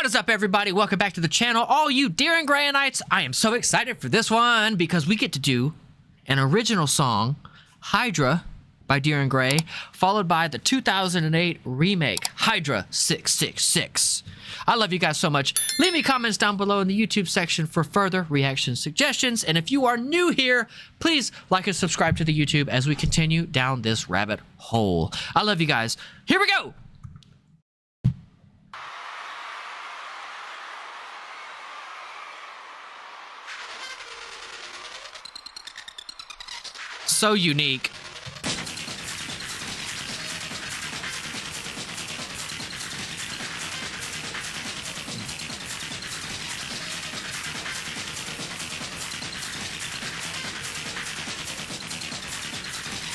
What is up, everybody? Welcome back to the channel. All you Deer and Grayanites, I am so excited for this one because we get to do an original song, Hydra by Deer and Gray, followed by the 2008 remake, Hydra 666. I love you guys so much. Leave me comments down below in the YouTube section for further reaction suggestions. And if you are new here, please like and subscribe to the YouTube as we continue down this rabbit hole. I love you guys. Here we go. So unique.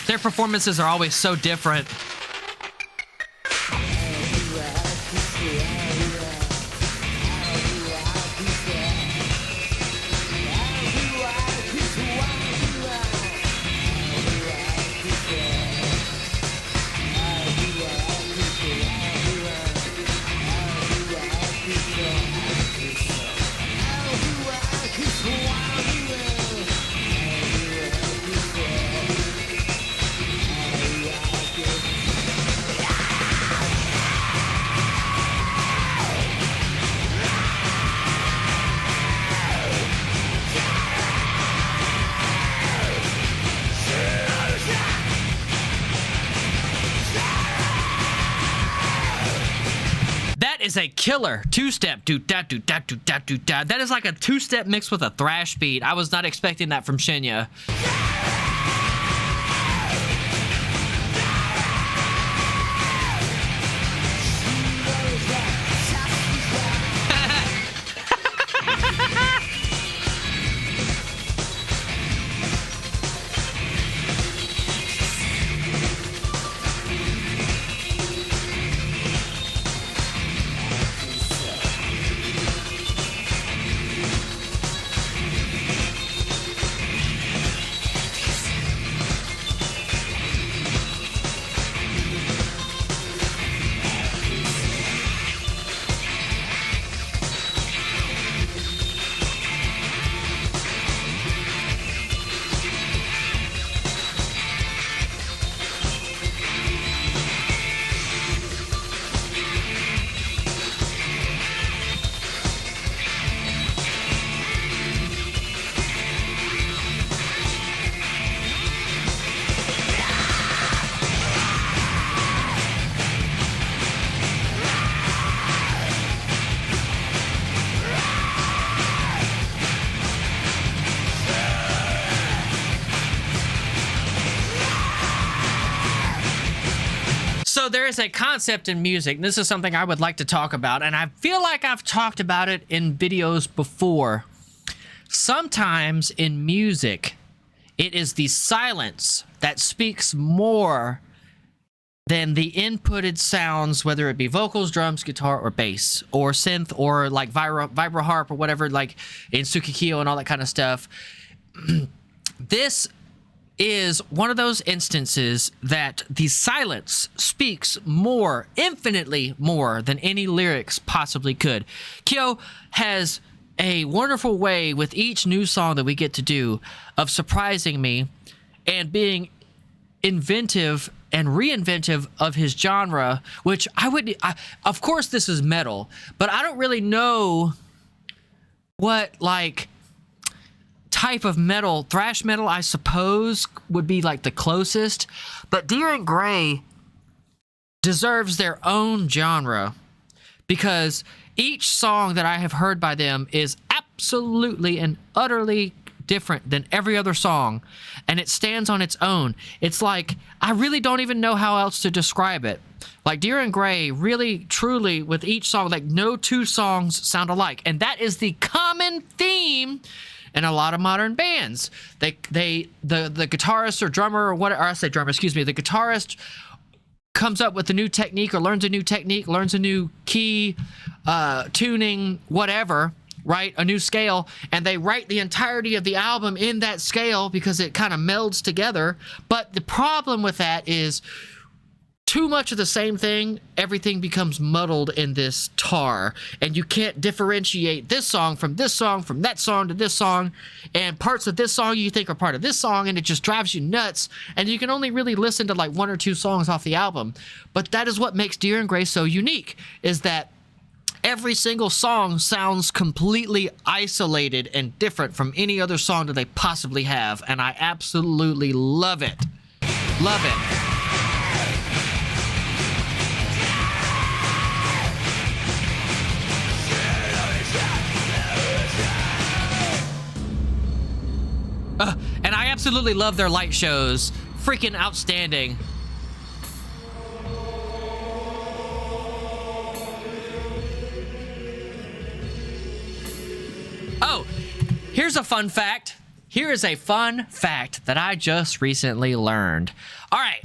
Their performances are always so different. Is a killer two-step do-da-do-da-do-da-do-da. That is like a two-step mixed with a thrash beat. I was not expecting that from Shinya. So there is a concept in music, and this is something I would like to talk about, and I feel like I've talked about it in videos before. Sometimes in music, it is the silence that speaks more than the inputted sounds, whether it be vocals, drums, guitar, or bass, or synth, or like vibra harp, or whatever, like in Tsukikyo and all that kind of stuff. This is one of those instances that the silence speaks more, infinitely more than any lyrics possibly could. Kyo has a wonderful way with each new song that we get to do of surprising me and being inventive and reinventive of his genre, which of course this is metal, but I don't really know what like type of metal. Thrash metal, I suppose, would be like the closest, but Deer and Gray deserves their own genre because each song that I have heard by them is absolutely and utterly different than every other song, and it stands on its own. It's like, I really don't even know how else to describe it. Like Deer and Gray really, truly, with each song, like no two songs sound alike, and that is the common theme in a lot of modern bands. The guitarist or drummer or what, or I say drummer, excuse me, the guitarist comes up with a new technique or learns a new technique, learns a new key, tuning, whatever, right? A new scale, and they write the entirety of the album in that scale because it kind of melds together. But the problem with that is too much of the same thing, everything becomes muddled in this tar, and you can't differentiate this song from this song, from that song to this song, and parts of this song you think are part of this song, and it just drives you nuts, and you can only really listen to like 1 or 2 songs off the album. But that is what makes Dear and Grace so unique, is that every single song sounds completely isolated and different from any other song that they possibly have, and I absolutely love it. Love it. And I absolutely love their light shows. Freaking outstanding. Oh, here's a fun fact. Here is a fun fact that I just recently learned. All right,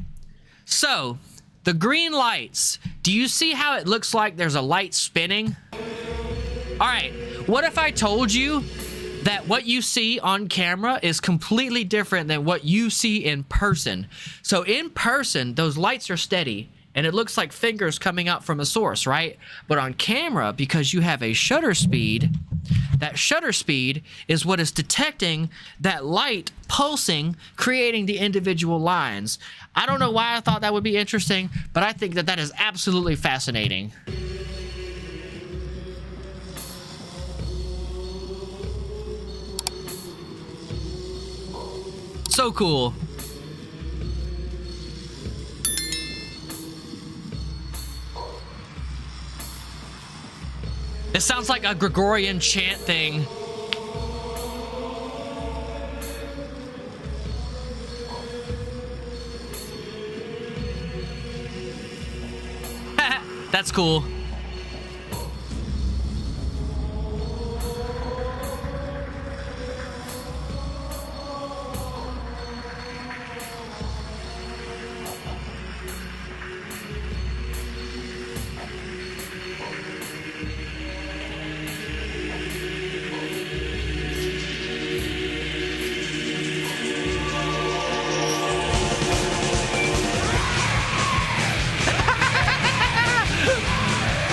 so the green lights, do you see how it looks like there's a light spinning? All right, what if I told you that what you see on camera is completely different than what you see in person? So in person, those lights are steady, and it looks like fingers coming out from a source, right? But on camera, because you have a shutter speed, that shutter speed is what is detecting that light pulsing, creating the individual lines. I don't know why I thought that would be interesting, but I think that that is absolutely fascinating. So cool. It sounds like a Gregorian chant thing. That's cool.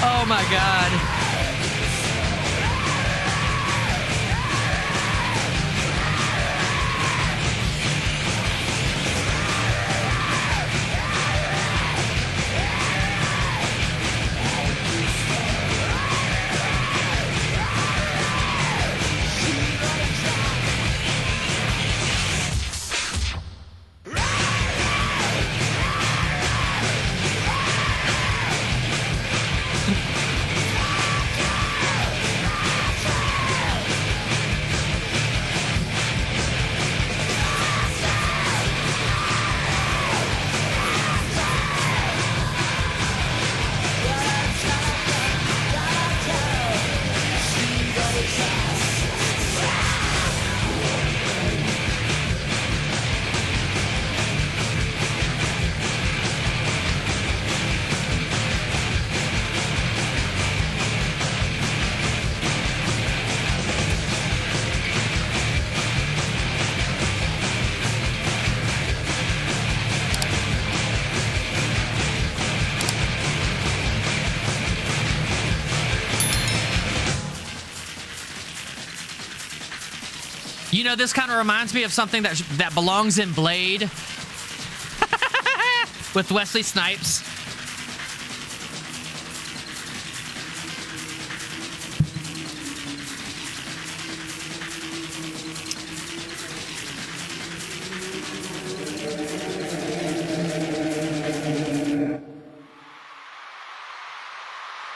Oh my God. You know, this kind of reminds me of something that belongs in Blade with Wesley Snipes.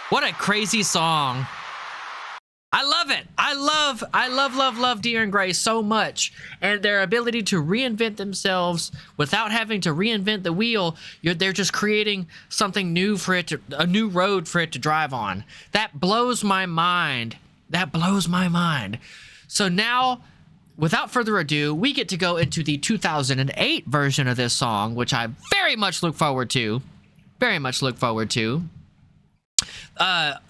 What a crazy song. I love it. I love Dear and Grace so much, and their ability to reinvent themselves without having to reinvent the wheel. They're just creating something new for it, a new road for it to drive on. That blows my mind. That blows my mind. So now, without further ado, we get to go into the 2008 version of this song, which I very much look forward to. Very much look forward to.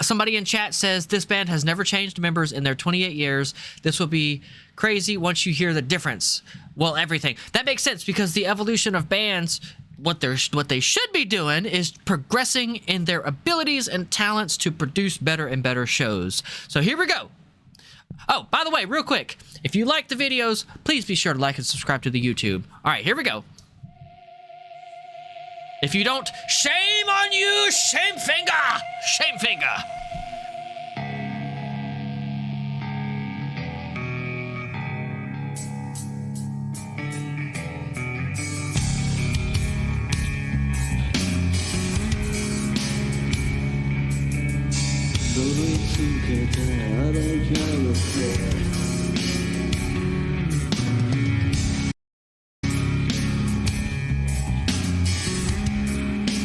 Somebody in chat says this band has never changed members in their 28 years. This will be crazy once you hear the difference. Well, everything. That makes sense because the evolution of bands what they should be doing is progressing in their abilities and talents to produce better and better shows. So here we go. Oh, by the way, real quick, if you like the videos, please be sure to like and subscribe to the YouTube. All right, here we go. If you don't, shame on you, shame finger, shame finger.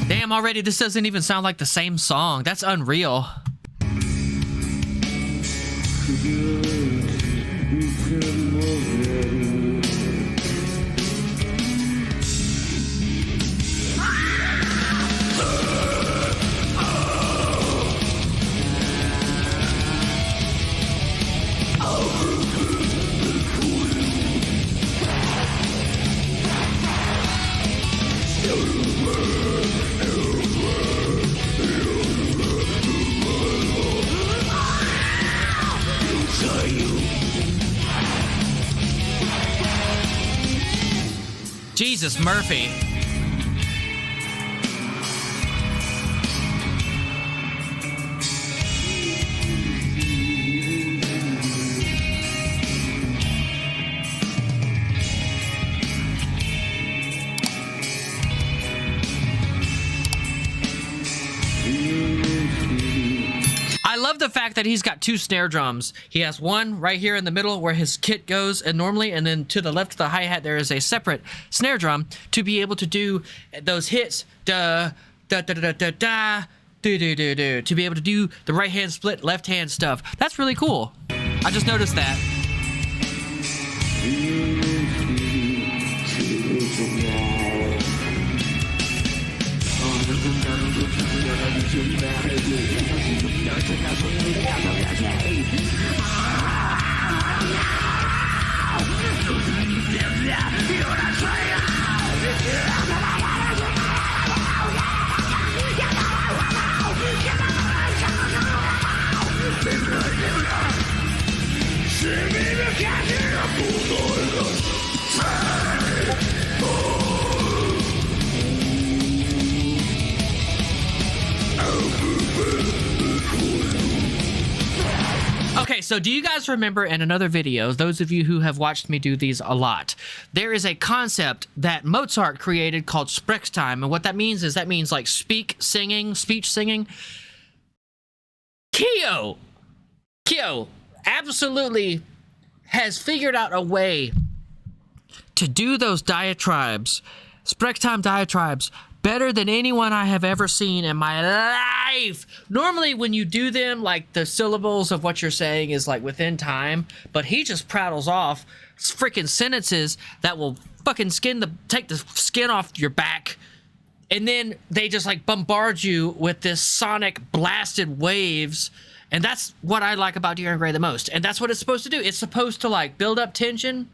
Damn, already this doesn't even sound like the same song. That's unreal. Jesus, Murphy. I love the fact that he's got two snare drums. He has one right here in the middle where his kit goes, and normally, and then to the left of the hi-hat there is a separate snare drum to be able to do those hits, da da da da da da, do do do do, to be able to do the right hand split, left hand stuff. That's really cool. I just noticed that. Okay, so do you guys remember in another video, those of you who have watched me do these a lot, there is a concept that Mozart created called Sprechzeit, and what that means is like speech singing. Kyo absolutely has figured out a way to do those diatribes, Sprechzeit diatribes, better than anyone I have ever seen in my life. Normally when you do them, like the syllables of what you're saying is like within time, but he just prattles off freaking sentences that will fucking take the skin off your back, and then they just like bombard you with this sonic blasted waves. And that's what I like about De'Aaron Gray the most. And that's what it's supposed to do. It's supposed to like build up tension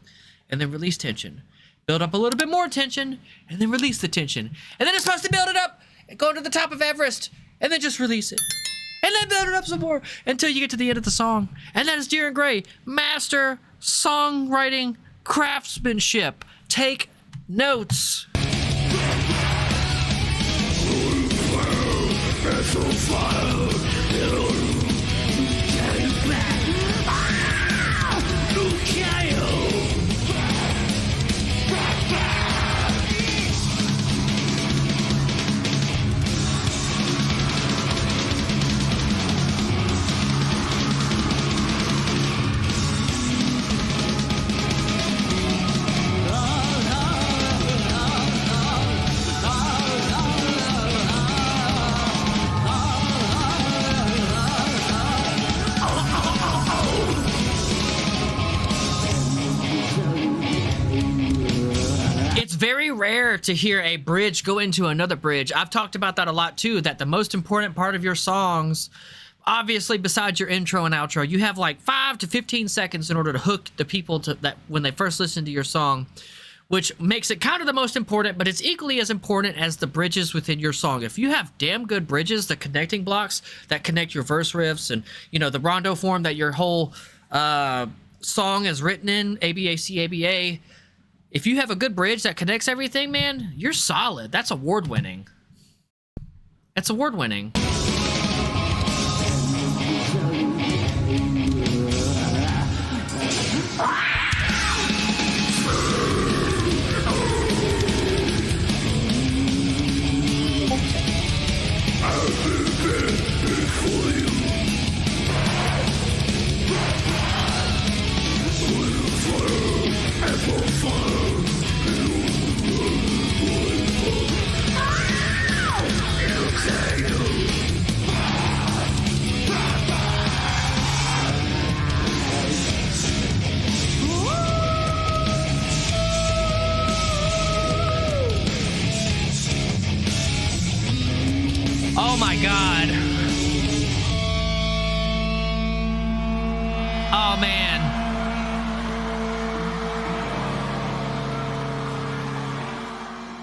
and then release tension. Build up a little bit more tension, and then release the tension. And then it's supposed to build it up, and go to the top of Everest, and then just release it. And then build it up some more until you get to the end of the song. And that is De'Aaron Gray, master songwriting craftsmanship. Take notes. Very rare to hear a bridge go into another bridge. I've talked about that a lot too, that the most important part of your songs, obviously besides your intro and outro, you have like 5 to 15 seconds in order to hook the people to that when they first listen to your song which makes it kind of the most important, but it's equally as important as the bridges within your song. If you have damn good bridges, the connecting blocks that connect your verse riffs and, you know, the rondo form that your whole song is written in, ABAC, ABA, if you have a good bridge that connects everything, man, you're solid. That's award-winning. That's award-winning. Oh my God. Oh man.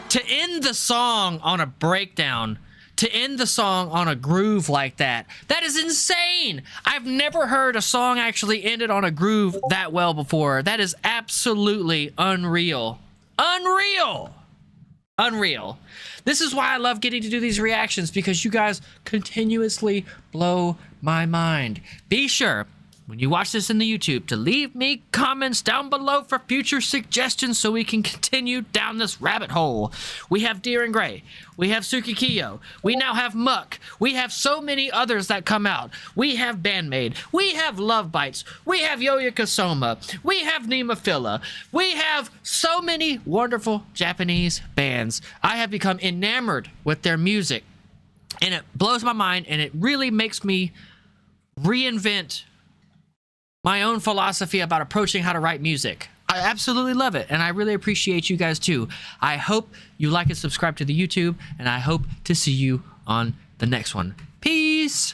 To end the song on a breakdown, to end the song on a groove like that, that is insane. I've never heard a song actually ended on a groove that well before. That is absolutely unreal. Unreal. Unreal. This is why I love getting to do these reactions, because you guys continuously blow my mind. Be sure, when you watch this in the YouTube, to leave me comments down below for future suggestions so we can continue down this rabbit hole. We have Deer and Gray. We have Tsukikiyo. We now have Muck. We have so many others that come out. We have Bandmaid. We have Love Bites. We have Yoya Kasoma. We have Nemophila. We have so many wonderful Japanese bands. I have become enamored with their music, and it blows my mind, and it really makes me reinvent my own philosophy about approaching how to write music. I absolutely love it, and I really appreciate you guys too. I hope you like and subscribe to the YouTube, and I hope to see you on the next one. Peace!